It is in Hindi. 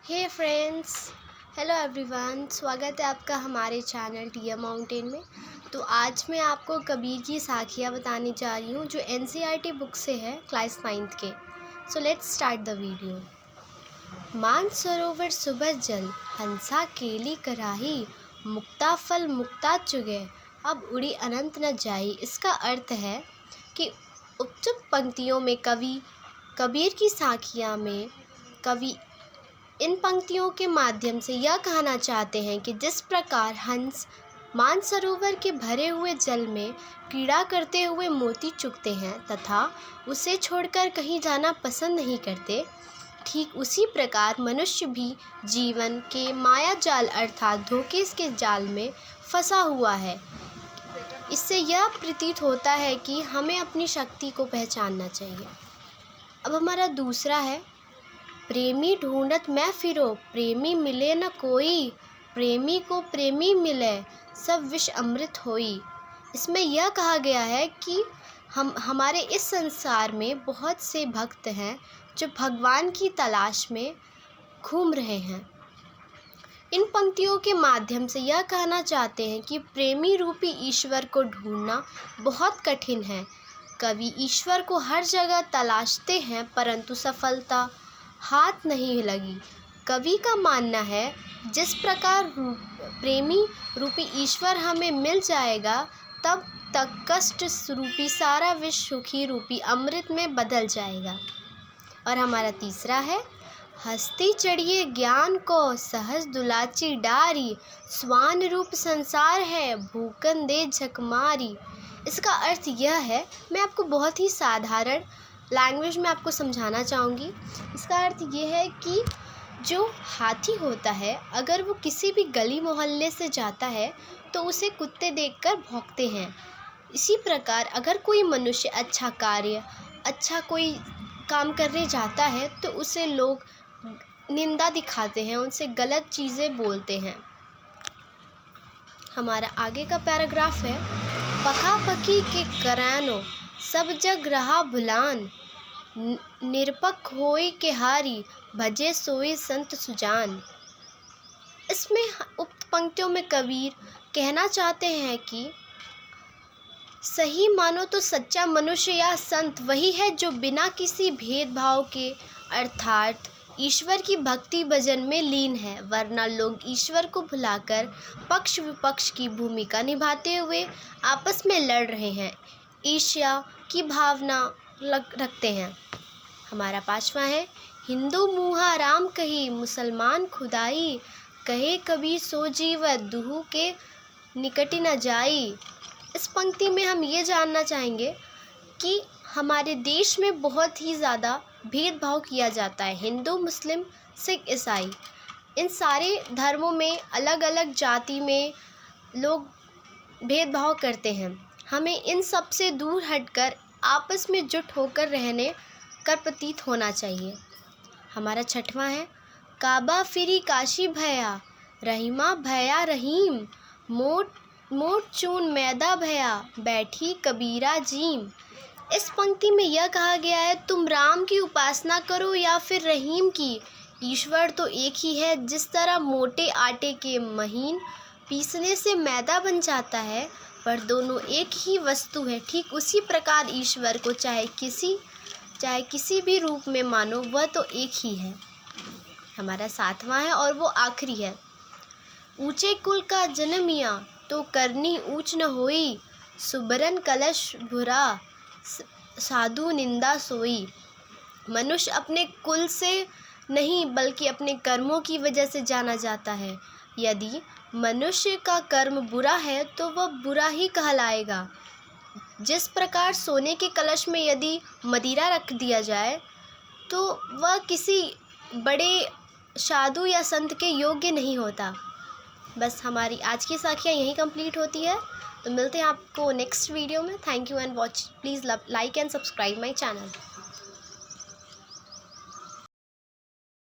हे फ्रेंड्स, हेलो एवरीवन, स्वागत है आपका हमारे चैनल टिया माउंटेन में। तो आज मैं आपको कबीर की साखियाँ बताने जा रही हूँ जो एनसीईआरटी बुक से है, क्लास 9th के। So let's start the video. Mansarovar सुबह जल, हंसा केली कराही, मुक्ता फल मुक्ता चुगे, अब उड़ी अनंत न जाई। इसका अर्थ है कि उपयुक्त पंक्तियों में कबीर की साखियाँ में कवि इन पंक्तियों के माध्यम से यह कहना चाहते हैं कि जिस प्रकार हंस मानसरोवर के भरे हुए जल में क्रीड़ा करते हुए मोती चुगते हैं तथा उसे छोड़कर कहीं जाना पसंद नहीं करते, ठीक उसी प्रकार मनुष्य भी जीवन के माया जाल अर्थात धोखे के जाल में फंसा हुआ है। इससे यह प्रतीत होता है कि हमें अपनी शक्ति को पहचानना चाहिए। अब हमारा दूसरा है, प्रेमी ढूंढत मैं फिरो, प्रेमी मिले न कोई, प्रेमी को प्रेमी मिले, सब विष अमृत होई। इसमें यह कहा गया है कि हमारे इस संसार में बहुत से भक्त हैं जो भगवान की तलाश में घूम रहे हैं। इन पंक्तियों के माध्यम से यह कहना चाहते हैं कि प्रेमी रूपी ईश्वर को ढूंढना बहुत कठिन है। कवि ईश्वर को हर जगह तलाशते हैं परंतु सफलता हाथ नहीं लगी। कवि का मानना है जिस प्रकार प्रेमी रूपी ईश्वर हमें मिल जाएगा तब तक कष्ट रूपी सारा विश्व सुखी रूपी अमृत में बदल जाएगा। और हमारा तीसरा है, हस्ती चढ़िए ज्ञान को, सहज दुलाची डारी, स्वान रूप संसार है, भूकन दे झकमारी। इसका अर्थ यह है, मैं आपको बहुत ही साधारण लैंग्वेज में आपको समझाना चाहूँगी। इसका अर्थ ये है कि जो हाथी होता है अगर वो किसी भी गली मोहल्ले से जाता है तो उसे कुत्ते देखकर भौंकते हैं। इसी प्रकार अगर कोई मनुष्य अच्छा कोई काम करने जाता है तो उसे लोग निंदा दिखाते हैं, उनसे गलत चीज़ें बोलते हैं। हमारा आगे का पैराग्राफ है, पका पकी के करानो, सब जग रहा भुलान, निरपक होई के हारी, भजे सोई संत सुजान। इसमें उक्त पंक्तियों में कबीर कहना चाहते हैं कि सही मानो तो सच्चा मनुष्य या संत वही है जो बिना किसी भेदभाव के अर्थात ईश्वर की भक्ति भजन में लीन है, वरना लोग ईश्वर को भुलाकर पक्ष विपक्ष की भूमिका निभाते हुए आपस में लड़ रहे हैं, ईर्ष्या की भावना रखते हैं। हमारा पांचवा है, हिंदू मुहा राम कही, मुसलमान खुदाई, कहे कबीर सो जीवत, दुहु के निकट न जाई। इस पंक्ति में हम ये जानना चाहेंगे कि हमारे देश में बहुत ही ज़्यादा भेदभाव किया जाता है। हिंदू, मुस्लिम, सिख, ईसाई, इन सारे धर्मों में अलग अलग जाति में लोग भेदभाव करते हैं। हमें इन सब से दूर हटकर आपस में जुट होकर रहने कर प्रतीत होना चाहिए। हमारा छठवां है, काबा फिरी काशी भया, रहीमा भया रहीम, मोट चून मैदा भया, बैठी कबीरा जीम। इस पंक्ति में यह कहा गया है, तुम राम की उपासना करो या फिर रहीम की, ईश्वर तो एक ही है। जिस तरह मोटे आटे के महीन पीसने से मैदा बन जाता है पर दोनों एक ही वस्तु है, ठीक उसी प्रकार ईश्वर को चाहे किसी भी रूप में मानो वह तो एक ही है। हमारा सातवां है और वो आखिरी है, ऊंचे कुल का जन्मिया तो करनी ऊंच न होई, सुबरन कलश भुरा, साधु निंदा सोई। मनुष्य अपने कुल से नहीं बल्कि अपने कर्मों की वजह से जाना जाता है। यदि मनुष्य का कर्म बुरा है तो वह बुरा ही कहलाएगा। जिस प्रकार सोने के कलश में यदि मदिरा रख दिया जाए तो वह किसी बड़े साधु या संत के योग्य नहीं होता। बस हमारी आज की साखियाँ यहीं कंप्लीट होती है। तो मिलते हैं आपको नेक्स्ट वीडियो में। Thank you and watch, please like and subscribe my channel.